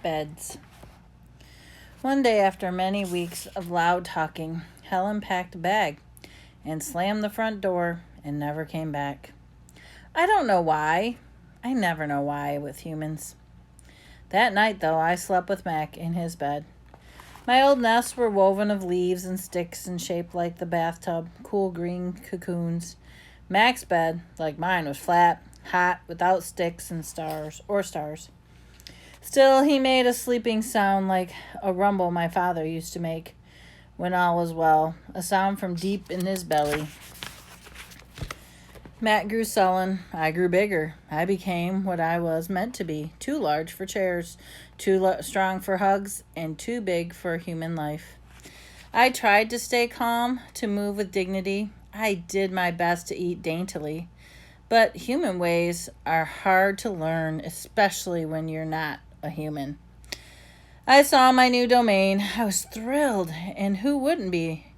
Beds. One day, after many weeks of loud talking, Helen packed a bag and slammed the front door and never came back. I don't know why. I never know why with humans. That night, though, I slept with Mac in his bed. My old nests were woven of leaves and sticks and shaped like the bathtub, cool green cocoons. Mac's bed, like mine, was flat, hot, without sticks and stars. Still, he made a sleeping sound like a rumble my father used to make when all was well, a sound from deep in his belly. Matt grew sullen. I grew bigger. I became what I was meant to be, too large for chairs, too strong for hugs, and too big for human life. I tried to stay calm, to move with dignity. I did my best to eat daintily. But human ways are hard to learn, especially when you're not a human. I saw my new domain. I was thrilled, and who wouldn't be?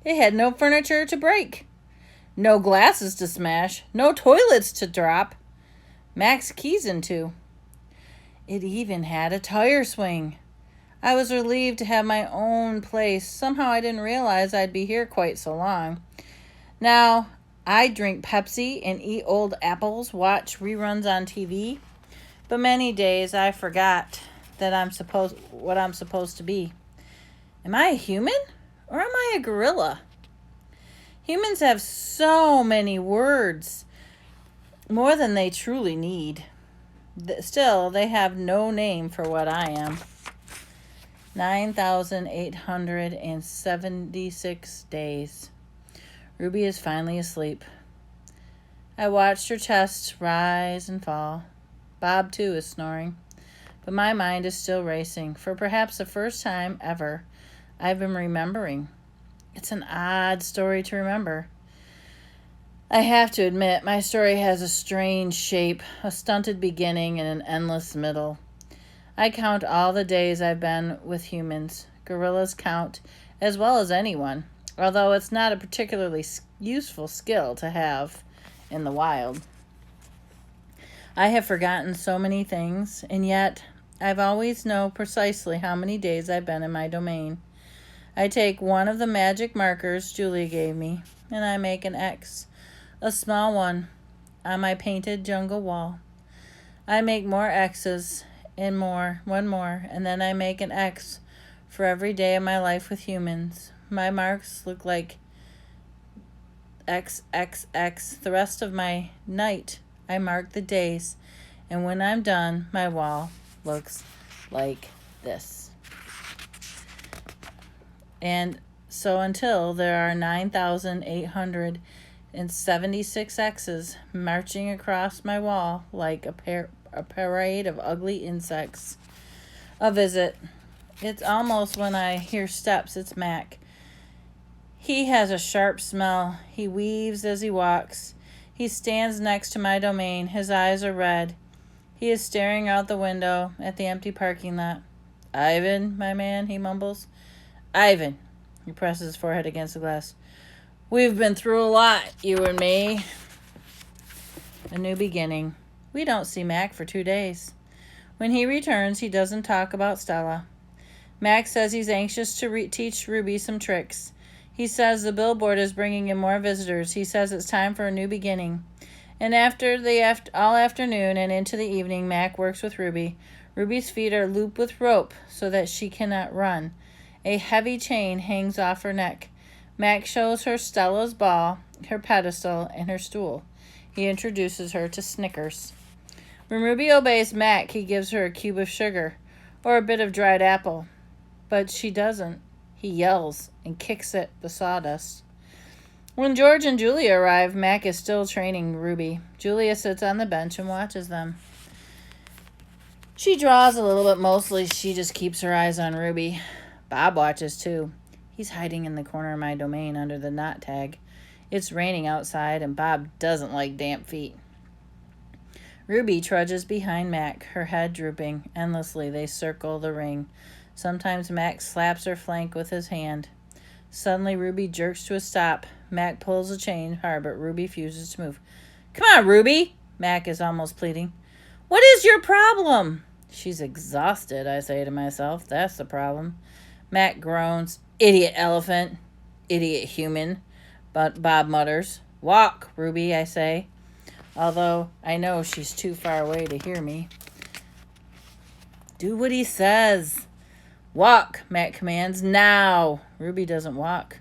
It had no furniture to break, no glasses to smash, no toilets to drop Mac's keys into. It even had a tire swing. I was relieved to have my own place. Somehow I didn't realize I'd be here quite so long. Now, I drink Pepsi and eat old apples, watch reruns on TV, but many days I forgot that what I'm supposed to be. Am I a human or am I a gorilla? Humans have so many words, more than they truly need. Still, they have no name for what I am. 9,876 days. Ruby is finally asleep. I watched her chest rise and fall. Bob, too, is snoring. But my mind is still racing. For perhaps the first time ever, I've been remembering. It's an odd story to remember. I have to admit, my story has a strange shape, a stunted beginning and an endless middle. I count all the days I've been with humans. Gorillas count as well as anyone, although it's not a particularly useful skill to have in the wild. I have forgotten so many things, and yet I've always known precisely how many days I've been in my domain. I take one of the magic markers Julia gave me, and I make an X, a small one, on my painted jungle wall. I make more X's and one more, and then I make an X for every day of my life with humans. My marks look like XXX. The rest of my night, I mark the days, and when I'm done, my wall looks like this. And so until there are 9,876 X's marching across my wall like a parade of ugly insects. A visit. It's almost when I hear steps, it's Mac. He has a sharp smell. He weaves as he walks. He stands next to my domain. His eyes are red. He is staring out the window at the empty parking lot. Ivan, my man, he mumbles. Ivan. He presses his forehead against the glass. We've been through a lot, you and me. A new beginning. We don't see Mac for 2 days. When he returns, he doesn't talk about Stella. Mac says he's anxious to teach Ruby some tricks. He says the billboard is bringing in more visitors. He says it's time for a new beginning. And all afternoon and into the evening, Mac works with Ruby. Ruby's feet are looped with rope so that she cannot run. A heavy chain hangs off her neck. Mac shows her Stella's ball, her pedestal, and her stool. He introduces her to Snickers. When Ruby obeys Mac, he gives her a cube of sugar or a bit of dried apple. But she doesn't. He yells and kicks at the sawdust. When George and Julia arrive, Mac is still training Ruby. Julia sits on the bench and watches them. She draws a little bit. Mostly she just keeps her eyes on Ruby. Bob watches too. He's hiding in the corner of my domain under the knot tag. It's raining outside and Bob doesn't like damp feet. Ruby trudges behind Mac, her head drooping. Endlessly they circle the ring. Sometimes Mac slaps her flank with his hand. Suddenly Ruby jerks to a stop. Mac pulls the chain hard, but Ruby refuses to move. Come on, Ruby, Mac is almost pleading. What is your problem? She's exhausted, I say to myself. That's the problem. Mac groans. Idiot elephant. Idiot human. But Bob mutters. Walk, Ruby, I say. Although I know she's too far away to hear me. Do what he says. Walk, Mac commands. Now. Ruby doesn't walk.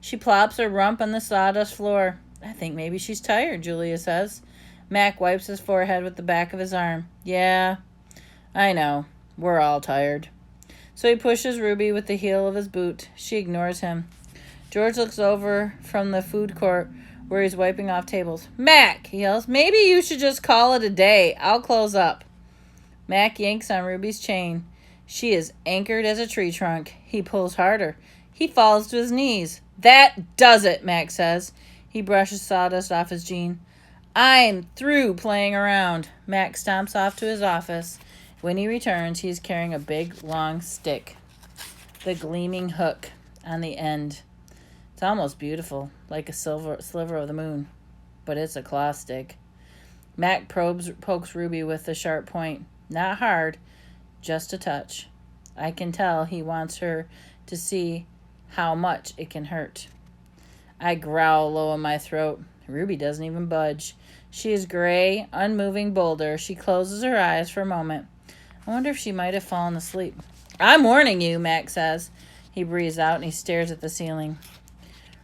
She plops her rump on the sawdust floor. I think maybe she's tired, Julia says. Mac wipes his forehead with the back of his arm. Yeah, I know. We're all tired. So he pushes Ruby with the heel of his boot. She ignores him. George looks over from the food court where he's wiping off tables. Mac, he yells, maybe you should just call it a day. I'll close up. Mac yanks on Ruby's chain. She is anchored as a tree trunk. He pulls harder. He falls to his knees. That does it, Mac says. He brushes sawdust off his jean. I'm through playing around. Mac stomps off to his office. When he returns, he's carrying a big, long stick. The gleaming hook on the end. It's almost beautiful, like a sliver of the moon. But it's a claw stick. Mac pokes Ruby with the sharp point. Not hard, just a touch. I can tell he wants her to see how much it can hurt. I growl low in my throat. Ruby doesn't even budge. She is gray, unmoving boulder. She closes her eyes for a moment. I wonder if she might have fallen asleep. I'm warning you, Mac says. He breathes out and he stares at the ceiling.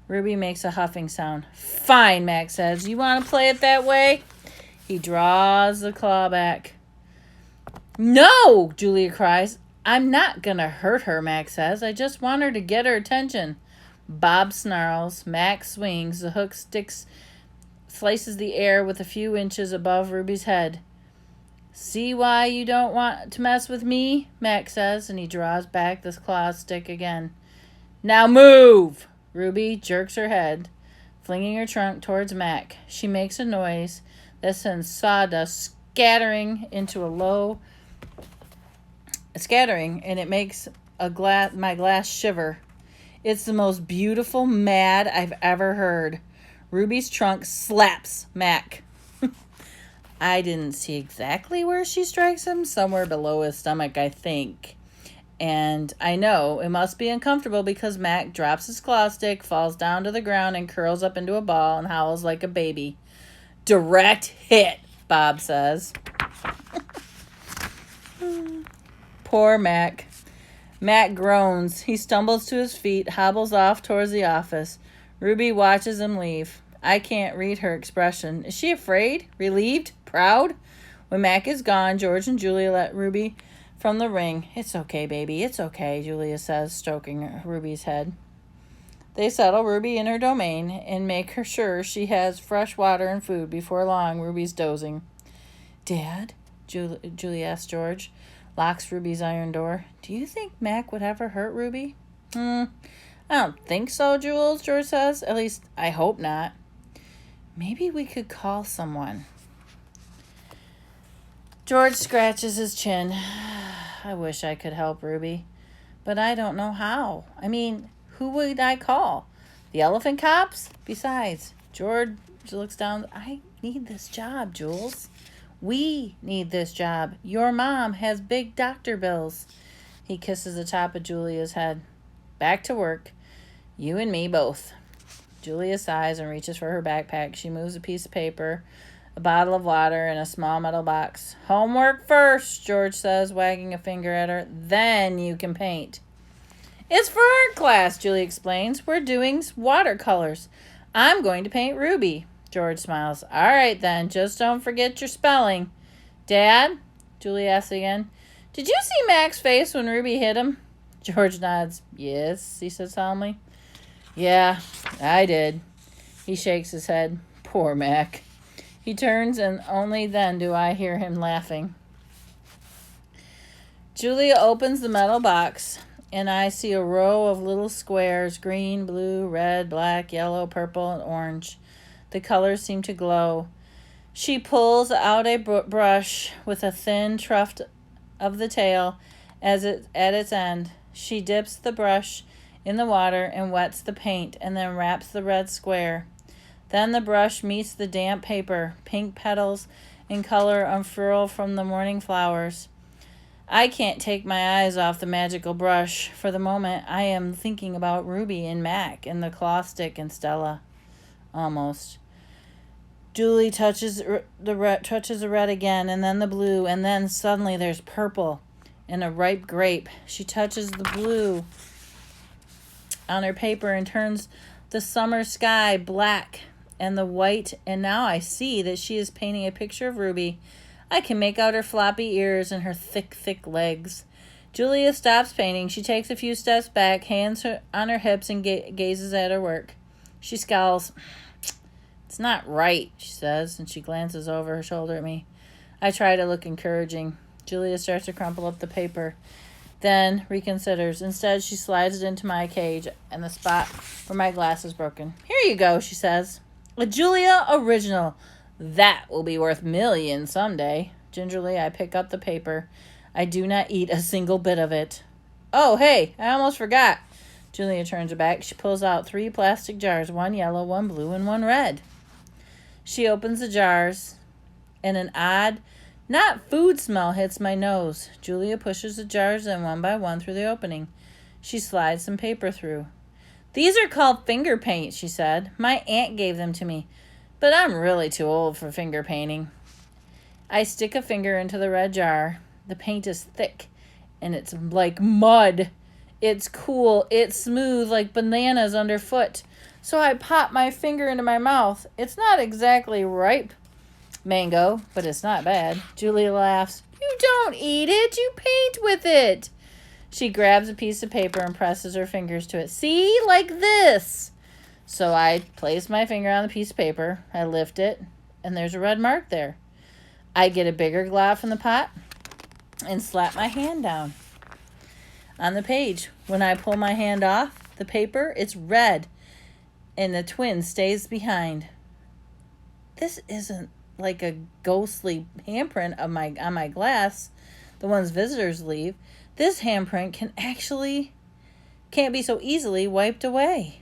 Ruby makes a huffing sound. Fine, Mac says. You want to play it that way? He draws the claw back. No, Julia cries. I'm not going to hurt her, Mac says. I just want her to get her attention. Bob snarls. Mac swings. The hook slices the air with a few inches above Ruby's head. See why you don't want to mess with me? Mac says, and he draws back the claw stick again. Now move! Ruby jerks her head, flinging her trunk towards Mac. She makes a noise that sends sawdust scattering, and it makes my glass shiver. It's the most beautiful mad I've ever heard. Ruby's trunk slaps Mac. I didn't see exactly where she strikes him, somewhere below his stomach, I think. And I know it must be uncomfortable because Mac drops his claw stick, falls down to the ground, and curls up into a ball and howls like a baby. Direct hit, Bob says. Poor Mac. Mac groans. He stumbles to his feet, hobbles off towards the office. Ruby watches him leave. I can't read her expression. Is she afraid? Relieved? Proud? When Mac is gone, George and Julia let Ruby from the ring. It's okay, baby. It's okay, Julia says, stroking Ruby's head. They settle Ruby in her domain and make her sure she has fresh water and food. Before long, Ruby's dozing. Dad? Julia asks George. Locks Ruby's iron door. Do you think Mac would ever hurt Ruby? I don't think so, Jules, George says. At least, I hope not. Maybe we could call someone. George scratches his chin. I wish I could help Ruby, but I don't know how. I mean, who would I call? The elephant cops? Besides, George looks down. I need this job, Jules. We need this job. Your mom has big doctor bills. He kisses the top of Julia's head. Back to work. You and me both. Julia sighs and reaches for her backpack. She moves a piece of paper, a bottle of water, and a small metal box. Homework first, George says, wagging a finger at her. Then you can paint. It's for art class, Julia explains. We're doing watercolors. I'm going to paint Ruby. George smiles. All right, then. Just don't forget your spelling. Dad? Julia asks again. Did you see Mac's face when Ruby hit him? George nods. Yes, he says solemnly. Yeah, I did. He shakes his head. Poor Mac. He turns, and only then do I hear him laughing. Julia opens the metal box, and I see a row of little squares, green, blue, red, black, yellow, purple, and orange. The colors seem to glow. She pulls out a brush with a thin tuft of the tail at its end. She dips the brush in the water and wets the paint, and then wraps the red square. Then the brush meets the damp paper. Pink petals in color unfurl from the morning flowers. I can't take my eyes off the magical brush. For the moment, I am thinking about Ruby and Mac and the claw stick and Stella. Almost. Julie touches the red again, and then the blue, and then suddenly there's purple and a ripe grape. She touches the blue on her paper and turns the summer sky black and the white, and now I see that she is painting a picture of Ruby. I can make out her floppy ears and her thick, thick legs. Julia stops painting. She takes a few steps back, hands on her hips, and gazes at her work. She scowls. It's not right, she says, and she glances over her shoulder at me. I try to look encouraging. Julia starts to crumple up the paper, then reconsiders. Instead, she slides it into my cage and the spot where my glass is broken. Here you go, she says. A Julia original. That will be worth millions someday. Gingerly, I pick up the paper. I do not eat a single bit of it. Oh, hey, I almost forgot. Julia turns her back. She pulls out 3 plastic jars, 1 yellow, 1 blue, and 1 red. She opens the jars, and an odd, not food smell hits my nose. Julia pushes the jars in one by one through the opening. She slides some paper through. These are called finger paint, she said. My aunt gave them to me, but I'm really too old for finger painting. I stick a finger into the red jar. The paint is thick, and it's like mud. It's cool. It's smooth like bananas underfoot. So I pop my finger into my mouth. It's not exactly ripe mango, but it's not bad. Julia laughs. You don't eat it. You paint with it. She grabs a piece of paper and presses her fingers to it. See? Like this. So I place my finger on the piece of paper. I lift it, and there's a red mark there. I get a bigger glob from the pot and slap my hand down on the page. When I pull my hand off the paper, it's red, and the twin stays behind. This isn't like a ghostly handprint on my glass, the ones visitors leave. This handprint can't be so easily wiped away.